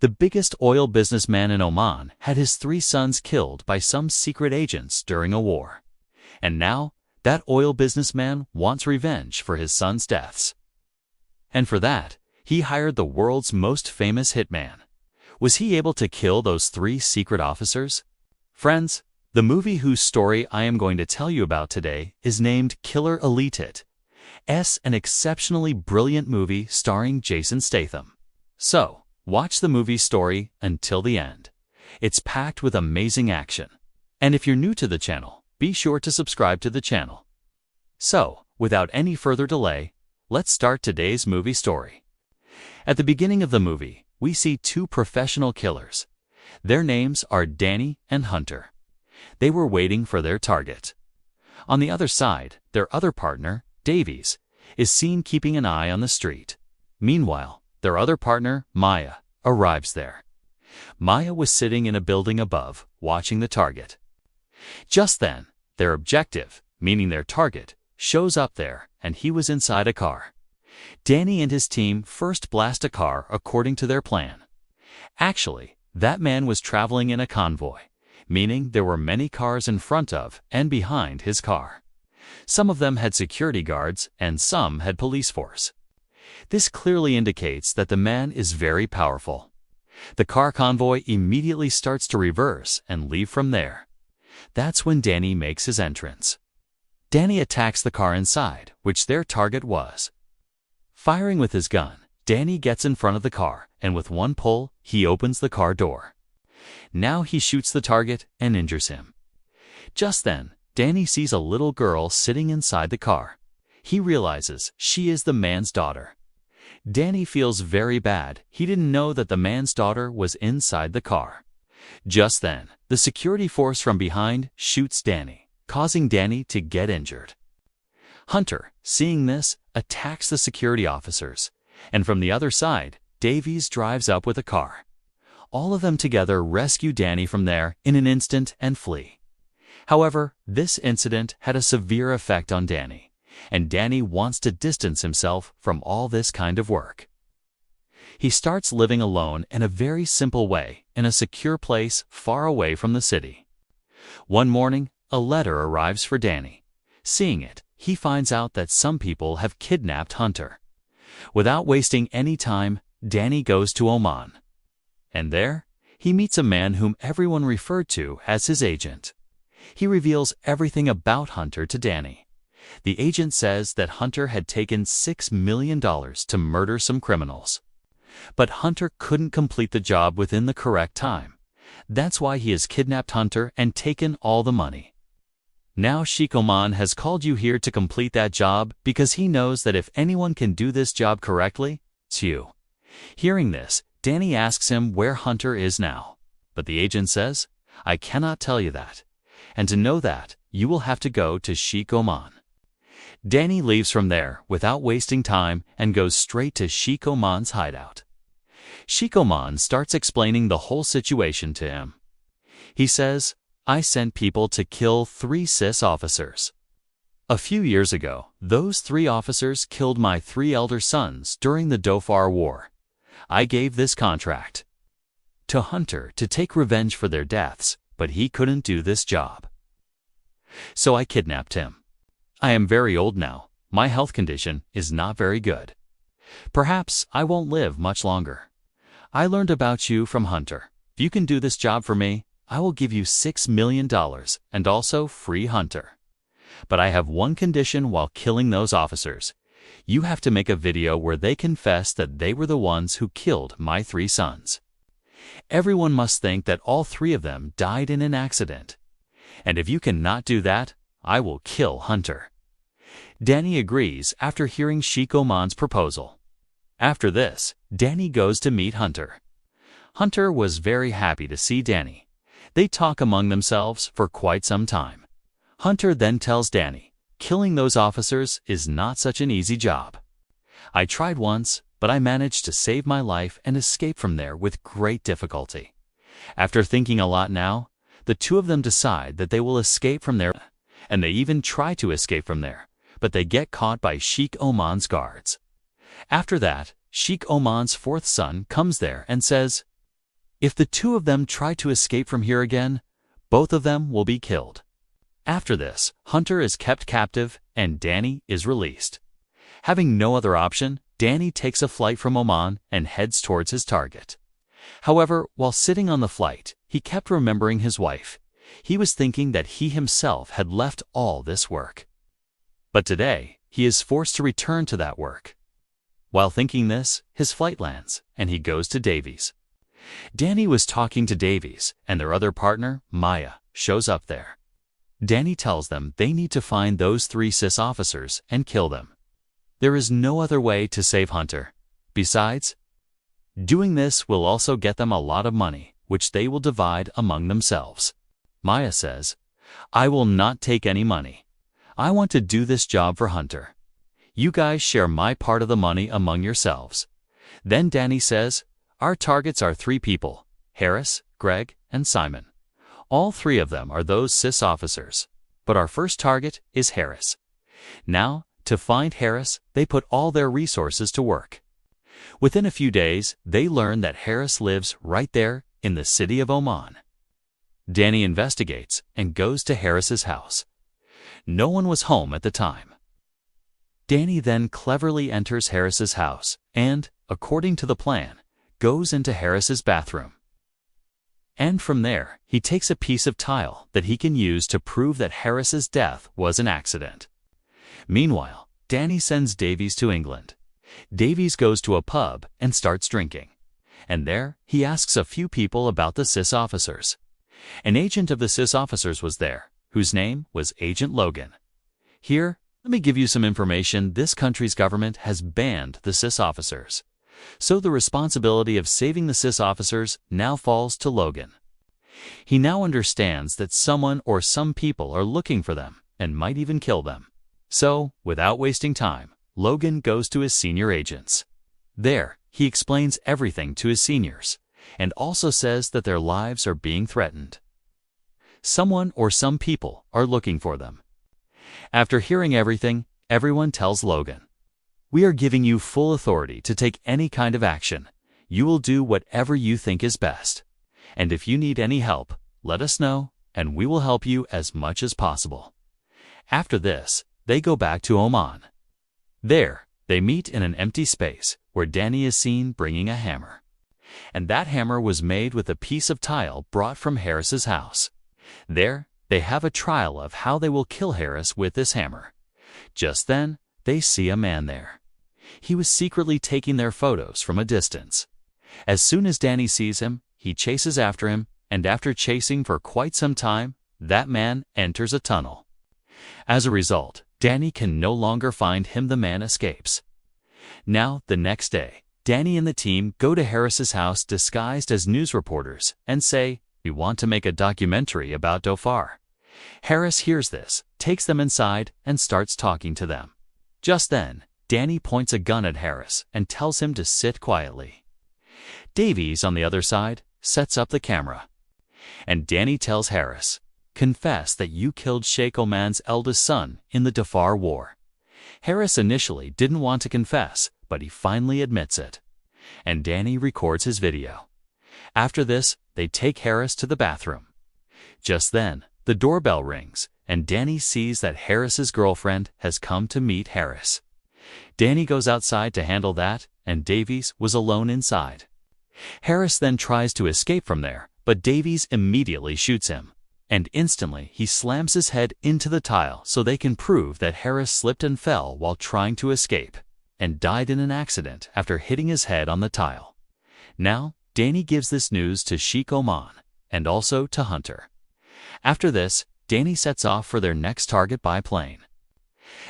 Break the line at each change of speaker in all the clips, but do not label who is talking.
The biggest oil businessman in Oman had his 3 sons killed by some secret agents during a war. And now, that oil businessman wants revenge for his sons' deaths. And for that, he hired the world's most famous hitman. Was he able to kill those 3 secret officers? Friends, the movie whose story I am going to tell you about today is named Killer Elite Hit. An exceptionally brilliant movie starring Jason Statham. So, watch the movie story until the end. It's packed with amazing action. And if you're new to the channel, be sure to subscribe to the channel. So, without any further delay, let's start today's movie story. At the beginning of the movie, we see 2 professional killers. Their names are Danny and Hunter. They were waiting for their target. On the other side, their other partner, Davies, is seen keeping an eye on the street. Meanwhile, their other partner, Maya, arrives there. Maya was sitting in a building above, watching the target. Just then, their objective, meaning their target, shows up there, and he was inside a car. Danny and his team first blast a car according to their plan. Actually, that man was traveling in a convoy, meaning there were many cars in front of and behind his car. Some of them had security guards and some had police force. This clearly indicates that the man is very powerful. The car convoy immediately starts to reverse and leave from there. That's when Danny makes his entrance. Danny attacks the car inside, which their target was. Firing with his gun, Danny gets in front of the car, and with one pull, he opens the car door. Now he shoots the target and injures him. Just then, Danny sees a little girl sitting inside the car. He realizes she is the man's daughter. Danny feels very bad. He didn't know that the man's daughter was inside the car. Just then, the security force from behind shoots Danny, causing Danny to get injured. Hunter, seeing this, attacks the security officers, and from the other side, Davies drives up with a car. All of them together rescue Danny from there in an instant and flee. However, this incident had a severe effect on Danny, and Danny wants to distance himself from all this kind of work. He starts living alone in a very simple way in a secure place far away from the city. One morning, a letter arrives for Danny. Seeing it, he finds out that some people have kidnapped Hunter. Without wasting any time, Danny goes to Oman. And there, he meets a man whom everyone referred to as his agent. He reveals everything about Hunter to Danny. The agent says that Hunter had taken $6 million to murder some criminals. But Hunter couldn't complete the job within the correct time. That's why he has kidnapped Hunter and taken all the money. Now Sheikh Oman has called you here to complete that job because he knows that if anyone can do this job correctly, it's you. Hearing this, Danny asks him where Hunter is now. But the agent says, I cannot tell you that. And to know that, you will have to go to Sheikh Oman. Danny leaves from there without wasting time and goes straight to Sheikh Oman's hideout. Sheikh Oman starts explaining the whole situation to him. He says, I sent people to kill 3 CIS officers. A few years ago, those 3 officers killed my 3 elder sons during the Dhofar War. I gave this contract to Hunter to take revenge for their deaths, but he couldn't do this job. So I kidnapped him. I am very old now. My health condition is not very good. Perhaps I won't live much longer. I learned about you from Hunter. If you can do this job for me, I will give you $6 million and also free Hunter. But I have one condition while killing those officers. You have to make a video where they confess that they were the ones who killed my 3 sons. Everyone must think that all 3 of them died in an accident. And if you cannot do that, I will kill Hunter. Danny agrees after hearing Sheikh Oman's proposal. After this, Danny goes to meet Hunter. Hunter was very happy to see Danny. They talk among themselves for quite some time. Hunter then tells Danny, killing those officers is not such an easy job. I tried once, but I managed to save my life and escape from there with great difficulty. After thinking a lot now, the 2 of them decide that they will escape from there, and they even try to escape from there, but they get caught by Sheikh Oman's guards. After that, Sheikh Oman's 4th son comes there and says, If the two of them try to escape from here again, both of them will be killed. After this, Hunter is kept captive and Danny is released. Having no other option, Danny takes a flight from Oman and heads towards his target. However, while sitting on the flight, he kept remembering his wife. He was thinking that he himself had left all this work. But today, he is forced to return to that work. While thinking this, his flight lands, and he goes to Davies. Danny was talking to Davies, and their other partner, Maya, shows up there. Danny tells them they need to find those 3 CIS officers and kill them. There is no other way to save Hunter. Besides, doing this will also get them a lot of money, which they will divide among themselves. Maya says, "I will not take any money. I want to do this job for Hunter. You guys share my part of the money among yourselves." Then Danny says, "Our targets are 3 people, Harris, Greg, and Simon. All 3 of them are those CIS officers, but our first target is Harris." Now, to find Harris, they put all their resources to work. Within a few days, they learn that Harris lives right there in the city of Oman. Danny investigates and goes to Harris's house. No one was home at the time. Danny then cleverly enters Harris's house and, according to the plan, goes into Harris's bathroom. And from there, he takes a piece of tile that he can use to prove that Harris's death was an accident. Meanwhile, Danny sends Davies to England. Davies goes to a pub and starts drinking. And there, he asks a few people about the CIS officers. An agent of the CIS officers was there, whose name was Agent Logan. Here, let me give you some information. This country's government has banned the CIS officers. So the responsibility of saving the CIS officers now falls to Logan. He now understands that someone or some people are looking for them and might even kill them. So, without wasting time, Logan goes to his senior agents. There, he explains everything to his seniors, and also says that their lives are being threatened. Someone or some people are looking for them. After hearing everything, everyone tells Logan, "We are giving you full authority to take any kind of action. You will do whatever you think is best. And if you need any help, let us know, and we will help you as much as possible." After this, they go back to Oman. There, they meet in an empty space where Danny is seen bringing a hammer. And that hammer was made with a piece of tile brought from Harris's house. There, they have a trial of how they will kill Harris with this hammer. Just then, they see a man there. He was secretly taking their photos from a distance. As soon as Danny sees him, he chases after him, and after chasing for quite some time, that man enters a tunnel. As a result, Danny can no longer find him. The man escapes. Now, the next day, Danny and the team go to Harris's house disguised as news reporters and say, "We want to make a documentary about Dhofar." Harris hears this, takes them inside, and starts talking to them. Just then, Danny points a gun at Harris and tells him to sit quietly. Davies, on the other side, sets up the camera. And Danny tells Harris, "Confess that you killed Sheikh Oman's eldest son in the Dhofar War." Harris initially didn't want to confess, but he finally admits it. And Danny records his video. After this, they take Harris to the bathroom. Just then, the doorbell rings, and Danny sees that Harris's girlfriend has come to meet Harris. Danny goes outside to handle that, and Davies was alone inside. Harris then tries to escape from there, but Davies immediately shoots him. And instantly he slams his head into the tile so they can prove that Harris slipped and fell while trying to escape, and died in an accident after hitting his head on the tile. Now, Danny gives this news to Sheikh Oman, and also to Hunter. After this, Danny sets off for their next target by plane.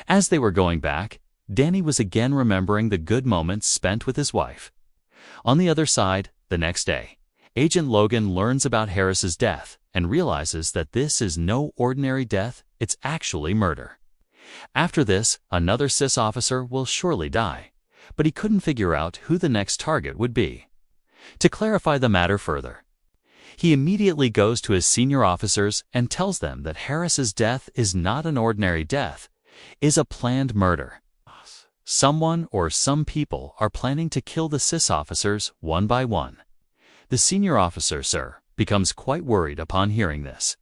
As they were going back, Danny was again remembering the good moments spent with his wife. On the other side, the next day, Agent Logan learns about Harris's death and realizes that this is no ordinary death, it's actually murder. After this, another CIS officer will surely die, but he couldn't figure out who the next target would be. To clarify the matter further, he immediately goes to his senior officers and tells them that Harris's death is not an ordinary death, is a planned murder. Someone or some people are planning to kill the CIS officers one by one. The senior officer, sir, becomes quite worried upon hearing this.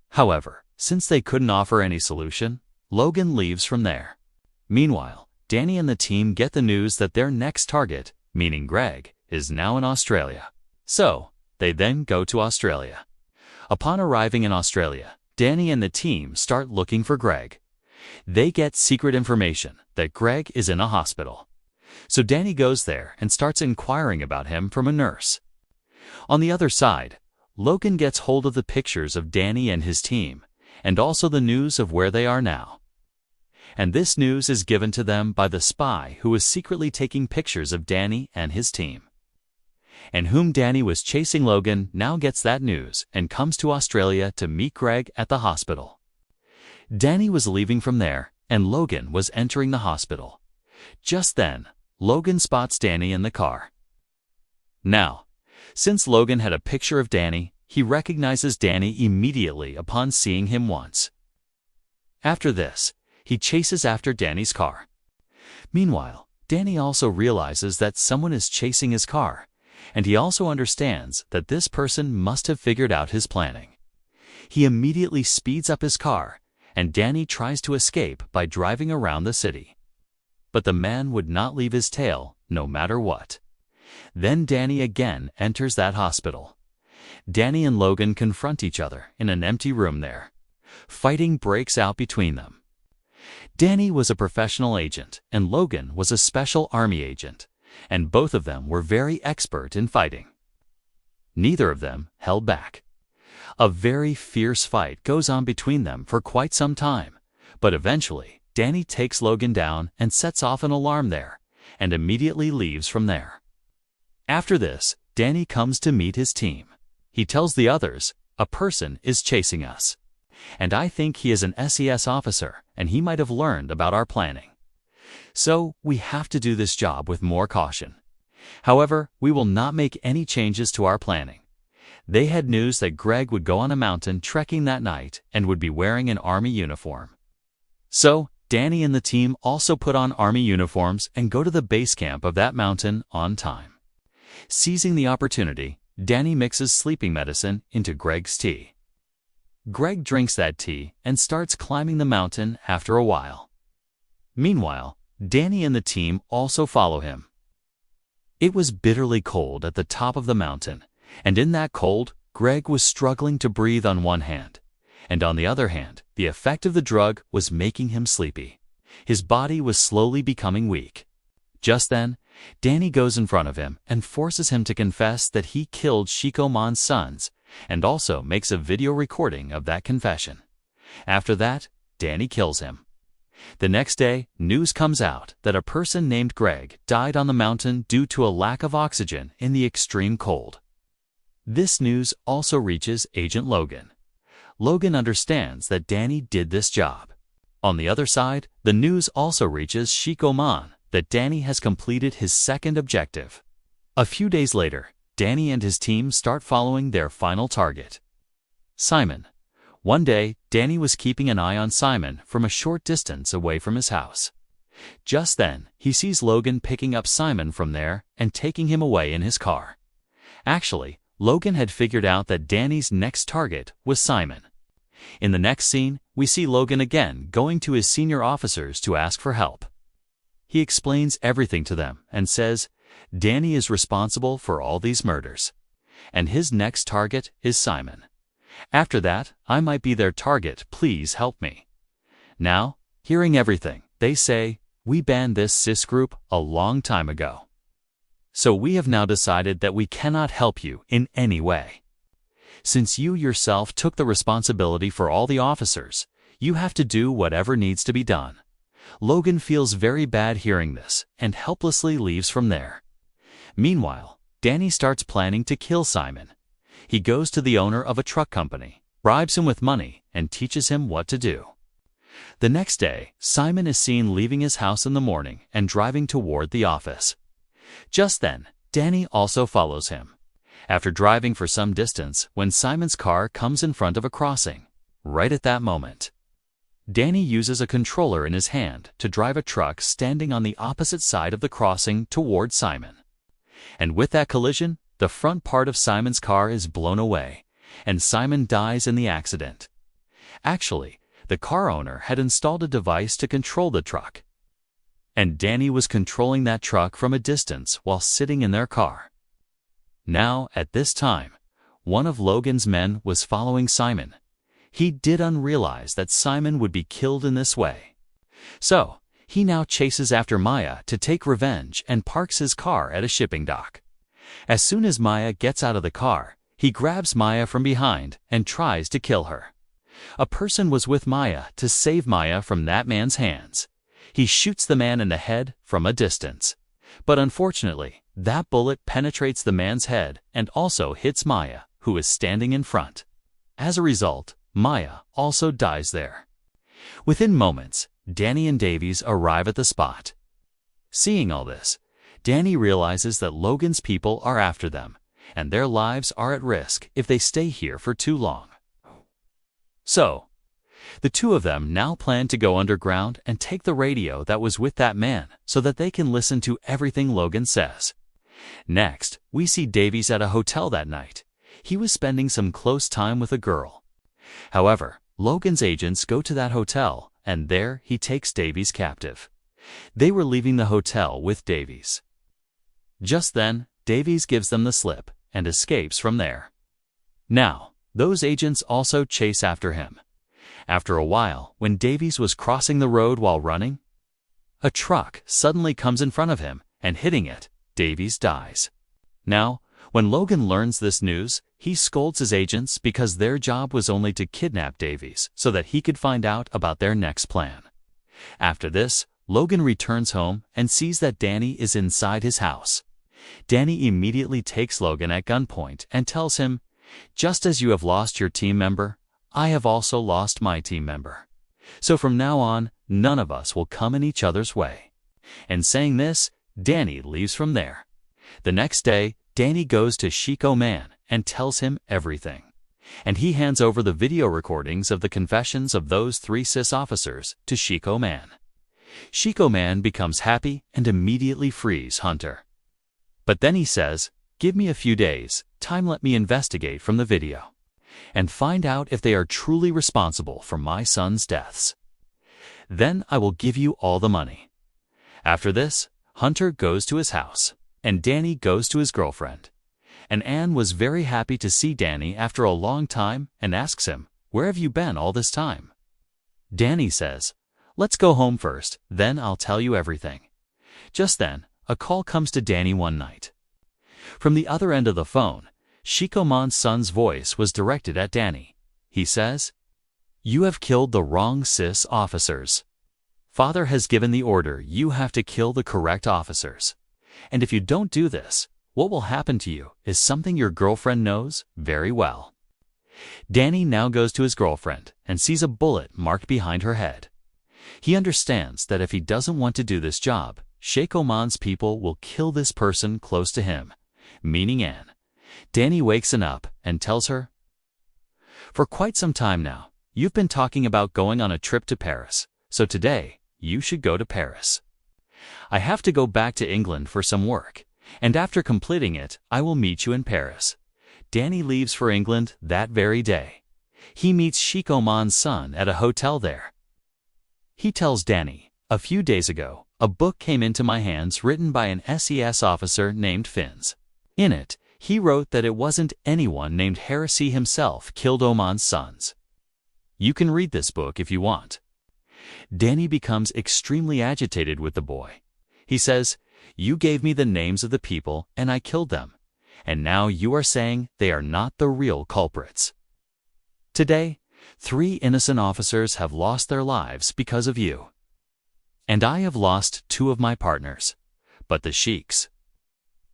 However, since they couldn't offer any solution, Logan leaves from there. Meanwhile, Danny and the team get the news that their next target, meaning Greg, is now in Australia. So, they then go to Australia. Upon arriving in Australia, Danny and the team start looking for Greg. They get secret information that Greg is in a hospital. So Danny goes there and starts inquiring about him from a nurse. On the other side, Logan gets hold of the pictures of Danny and his team, and also the news of where they are now. And this news is given to them by the spy who was secretly taking pictures of Danny and his team. And whom Danny was chasing. Logan now gets that news and comes to Australia to meet Greg at the hospital. Danny was leaving from there, and Logan was entering the hospital. Just then, Logan spots Danny in the car. Now, since Logan had a picture of Danny, he recognizes Danny immediately upon seeing him once. After this, he chases after Danny's car. Meanwhile, Danny also realizes that someone is chasing his car, and he also understands that this person must have figured out his planning. He immediately speeds up his car, and Danny tries to escape by driving around the city. But the man would not leave his tail, no matter what. Then Danny again enters that hospital. Danny and Logan confront each other in an empty room there. Fighting breaks out between them. Danny was a professional agent, and Logan was a special army agent, and both of them were very expert in fighting. Neither of them held back. A very fierce fight goes on between them for quite some time, but eventually Danny takes Logan down and sets off an alarm there, and immediately leaves from there. After this, Danny comes to meet his team. He tells the others, "A person is chasing us, and I think he is an SES officer, and he might have learned about our planning. So we have to do this job with more caution. However, we will not make any changes to our planning." They had news that Greg would go on a mountain trekking that night and would be wearing an army uniform. So, Danny and the team also put on army uniforms and go to the base camp of that mountain on time. Seizing the opportunity, Danny mixes sleeping medicine into Greg's tea. Greg drinks that tea and starts climbing the mountain after a while. Meanwhile, Danny and the team also follow him. It was bitterly cold at the top of the mountain, and in that cold, Greg was struggling to breathe on one hand, and on the other hand, the effect of the drug was making him sleepy. His body was slowly becoming weak. Just then, Danny goes in front of him and forces him to confess that he killed Sheikh Oman's sons, and also makes a video recording of that confession. After that, Danny kills him. The next day, news comes out that a person named Greg died on the mountain due to a lack of oxygen in the extreme cold. This news also reaches Agent Logan. Logan understands that Danny did this job. On the other side, the news also reaches Sheikh Oman that Danny has completed his second objective. A few days later, Danny and his team start following their final target, Simon. One day, Danny was keeping an eye on Simon from a short distance away from his house. Just then, he sees Logan picking up Simon from there and taking him away in his car. Actually, Logan had figured out that Danny's next target was Simon. In the next scene, we see Logan again going to his senior officers to ask for help. He explains everything to them and says, Danny is responsible for all these murders, and his next target is Simon. After that, I might be their target, please help me. Now, hearing everything, they say, we banned this CIS group a long time ago. So we have now decided that we cannot help you in any way. Since you yourself took the responsibility for all the officers, you have to do whatever needs to be done. Logan feels very bad hearing this and helplessly leaves from there. Meanwhile, Danny starts planning to kill Simon. He goes to the owner of a truck company, bribes him with money, and teaches him what to do. The next day, Simon is seen leaving his house in the morning and driving toward the office. Just then, Danny also follows him. After driving for some distance, when Simon's car comes in front of a crossing, right at that moment, Danny uses a controller in his hand to drive a truck standing on the opposite side of the crossing toward Simon. And with that collision, the front part of Simon's car is blown away, and Simon dies in the accident. Actually, the car owner had installed a device to control the truck, and Danny was controlling that truck from a distance while sitting in their car. Now, at this time, one of Logan's men was following Simon. He didn't realize that Simon would be killed in this way. So, he now chases after Maya to take revenge and parks his car at a shipping dock. As soon as Maya gets out of the car, he grabs Maya from behind and tries to kill her. A person was with Maya to save Maya from that man's hands. He shoots the man in the head from a distance. But unfortunately, that bullet penetrates the man's head and also hits Maya, who is standing in front. As a result, Maya also dies there. Within moments, Danny and Davies arrive at the spot. Seeing all this, Danny realizes that Logan's people are after them, and their lives are at risk if they stay here for too long. So, the two of them now plan to go underground and take the radio that was with that man so that they can listen to everything Logan says. Next, we see Davies at a hotel that night. He was spending some close time with a girl. However, Logan's agents go to that hotel, and there he takes Davies captive. They were leaving the hotel with Davies. Just then, Davies gives them the slip and escapes from there. Now, those agents also chase after him. After a while, when Davies was crossing the road while running, a truck suddenly comes in front of him, and hitting it, Davies dies. Now, when Logan learns this news, he scolds his agents because their job was only to kidnap Davies so that he could find out about their next plan. After this, Logan returns home and sees that Danny is inside his house. Danny immediately takes Logan at gunpoint and tells him, "Just as you have lost your team member, I have also lost my team member. So from now on, none of us will come in each other's way." And saying this, Danny leaves from there. The next day, Danny goes to Sheikh Oman and tells him everything. And he hands over the video recordings of the confessions of those three CIS officers to Sheikh Oman. Sheikh Oman becomes happy and immediately frees Hunter. But then he says, "Give me a few days, time let me investigate from the video and find out if they are truly responsible for my son's deaths. Then I will give you all the money." After this, Hunter goes to his house, and Danny goes to his girlfriend. And Anne was very happy to see Danny after a long time and asks him, "Where have you been all this time?" Danny says, "Let's go home first, then I'll tell you everything." Just then, a call comes to Danny one night. From the other end of the phone, Sheikh Oman's son's voice was directed at Danny. He says, "You have killed the wrong CIS officers. Father has given the order you have to kill the correct officers. And if you don't do this, what will happen to you is something your girlfriend knows very well." Danny now goes to his girlfriend and sees a bullet marked behind her head. He understands that if he doesn't want to do this job, Sheikh Oman's people will kill this person close to him, meaning Anne. Danny wakes up and tells her, "For quite some time now, you've been talking about going on a trip to Paris, so today you should go to Paris. I have to go back to England for some work, and after completing it, I will meet you in Paris." Danny leaves for England that very day. He meets Sheikh Oman's son at a hotel there. He tells Danny, "A few days ago, a book came into my hands written by an SES officer named Finns. In it, he wrote that it wasn't anyone named Heresy himself killed Oman's sons. You can read this book if you want." Danny becomes extremely agitated with the boy. He says, "You gave me the names of the people and I killed them, and now you are saying they are not the real culprits. Today, 3 innocent officers have lost their lives because of you. And I have lost 2 of my partners, but the Sheikh's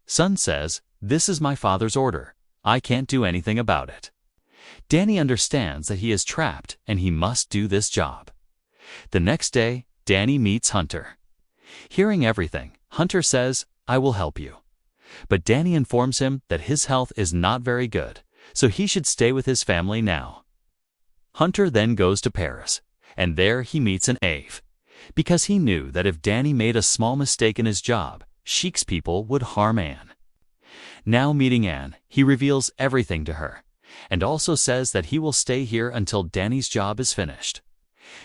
son says, 'This is my father's order. I can't do anything about it.'" Danny understands that he is trapped and he must do this job. The next day, Danny meets Hunter. Hearing everything, Hunter says, "I will help you." But Danny informs him that his health is not very good, so he should stay with his family now. Hunter then goes to Paris, and there he meets an Ave, because he knew that if Danny made a small mistake in his job, Sheikh's people would harm Anne. Now meeting Anne, he reveals everything to her, and also says that he will stay here until Danny's job is finished.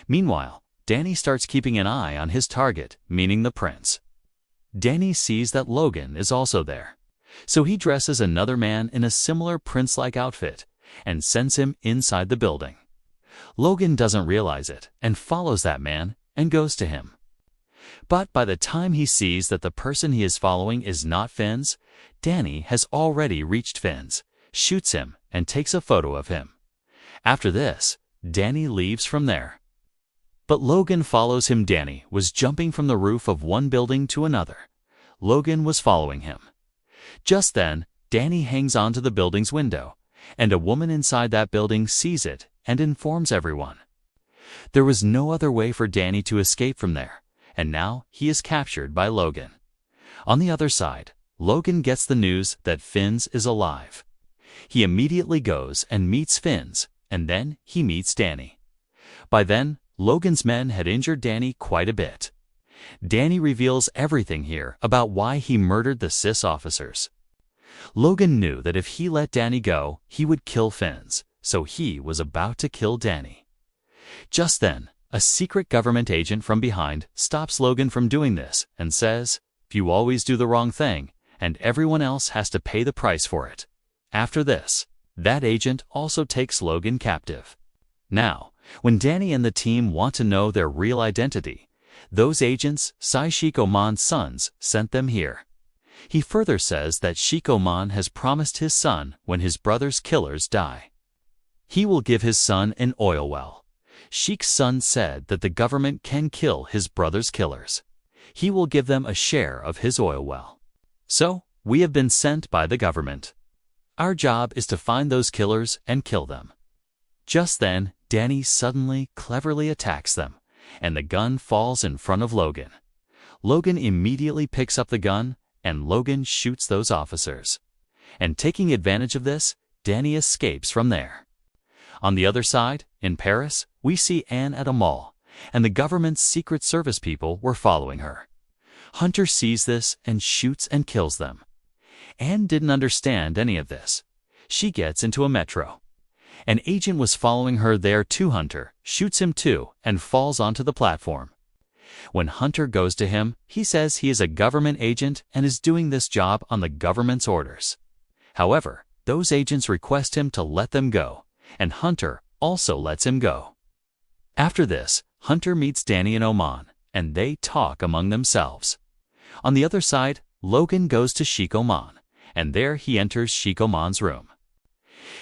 Meanwhile, Danny starts keeping an eye on his target, meaning the prince. Danny sees that Logan is also there, so he dresses another man in a similar prince-like outfit and sends him inside the building. Logan doesn't realize it and follows that man and goes to him. But by the time he sees that the person he is following is not Finn's, Danny has already reached Finn's, shoots him, and takes a photo of him. After this, Danny leaves from there. But Logan follows him. Danny was jumping from the roof of one building to another. Logan was following him. Just then, Danny hangs onto the building's window, and a woman inside that building sees it and informs everyone. There was no other way for Danny to escape from there, and now he is captured by Logan. On the other side, Logan gets the news that Finn's is alive. He immediately goes and meets Finn's, and then he meets Danny. By then, Logan's men had injured Danny quite a bit. Danny reveals everything here about why he murdered the CIS officers. Logan knew that if he let Danny go, he would kill Finn's, so he was about to kill Danny. Just then, a secret government agent from behind stops Logan from doing this and says, "You always do the wrong thing, and everyone else has to pay the price for it." After this, that agent also takes Logan captive. Now, when Danny and the team want to know their real identity, those agents, Sheikh Oman's sons, sent them here. He further says that Sheikh Oman has promised his son when his brother's killers die. He will give his son an oil well. Sheikh's son said that the government can kill his brother's killers. He will give them a share of his oil well. So, we have been sent by the government. Our job is to find those killers and kill them. Just then, Danny suddenly, cleverly attacks them, and the gun falls in front of Logan. Logan immediately picks up the gun, and Logan shoots those officers. And taking advantage of this, Danny escapes from there. On the other side, in Paris, we see Anne at a mall, and the government's Secret Service people were following her. Hunter sees this and shoots and kills them. Anne didn't understand any of this. She gets into a metro. An agent was following her there too. Hunter shoots him too and falls onto the platform. When Hunter goes to him, he says he is a government agent and is doing this job on the government's orders. However, those agents request him to let them go, and Hunter also lets him go. After this, Hunter meets Danny and Oman, and they talk among themselves. On the other side, Logan goes to Sheikh Oman, and there he enters Sheikh Oman's room.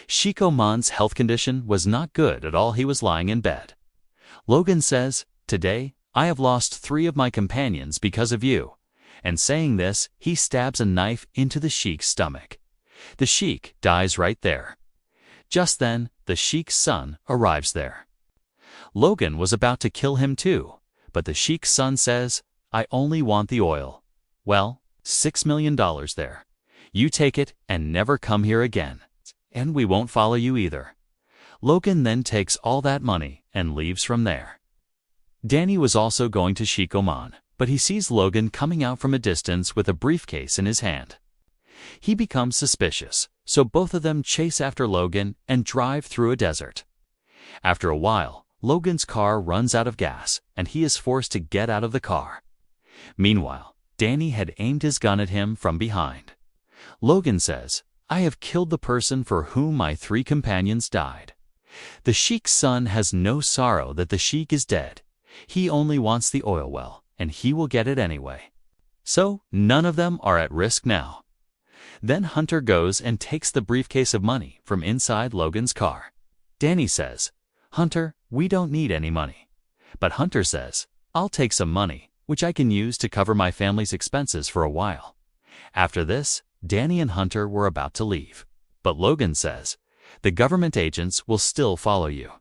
Sheikh Oman's health condition was not good at all. He was lying in bed. Logan says, "Today, I have lost 3 of my companions because of you." And saying this, he stabs a knife into the Sheikh's stomach. The Sheikh dies right there. Just then, the Sheikh's son arrives there. Logan was about to kill him too, but the Sheikh's son says, "I only want the oil." "Well, $6 million there. You take it and never come here again, and we won't follow you either." Logan then takes all that money and leaves from there. Danny was also going to Sheikh Oman, but he sees Logan coming out from a distance with a briefcase in his hand. He becomes suspicious, so both of them chase after Logan and drive through a desert. After a while, Logan's car runs out of gas, and he is forced to get out of the car. Meanwhile, Danny had aimed his gun at him from behind. Logan says, "I have killed the person for whom my 3 companions died." The Sheikh's son has no sorrow that the Sheikh is dead. He only wants the oil well, and he will get it anyway. So, none of them are at risk now. Then Hunter goes and takes the briefcase of money from inside Logan's car. Danny says, "Hunter, we don't need any money." But Hunter says, "I'll take some money, which I can use to cover my family's expenses for a while." After this, Danny and Hunter were about to leave. But Logan says, "The government agents will still follow you.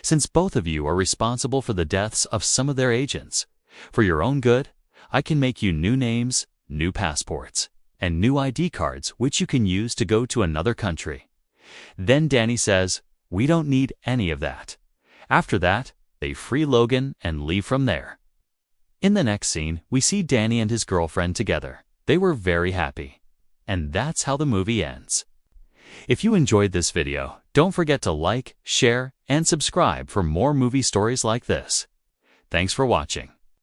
Since both of you are responsible for the deaths of some of their agents, for your own good, I can make you new names, new passports, and new ID cards which you can use to go to another country." Then Danny says, "We don't need any of that." After that, they free Logan and leave from there. In the next scene, we see Danny and his girlfriend together. They were very happy. and that's how the movie ends. If you enjoyed this video, don't forget to like, share, and subscribe for more movie stories like this. Thanks for watching.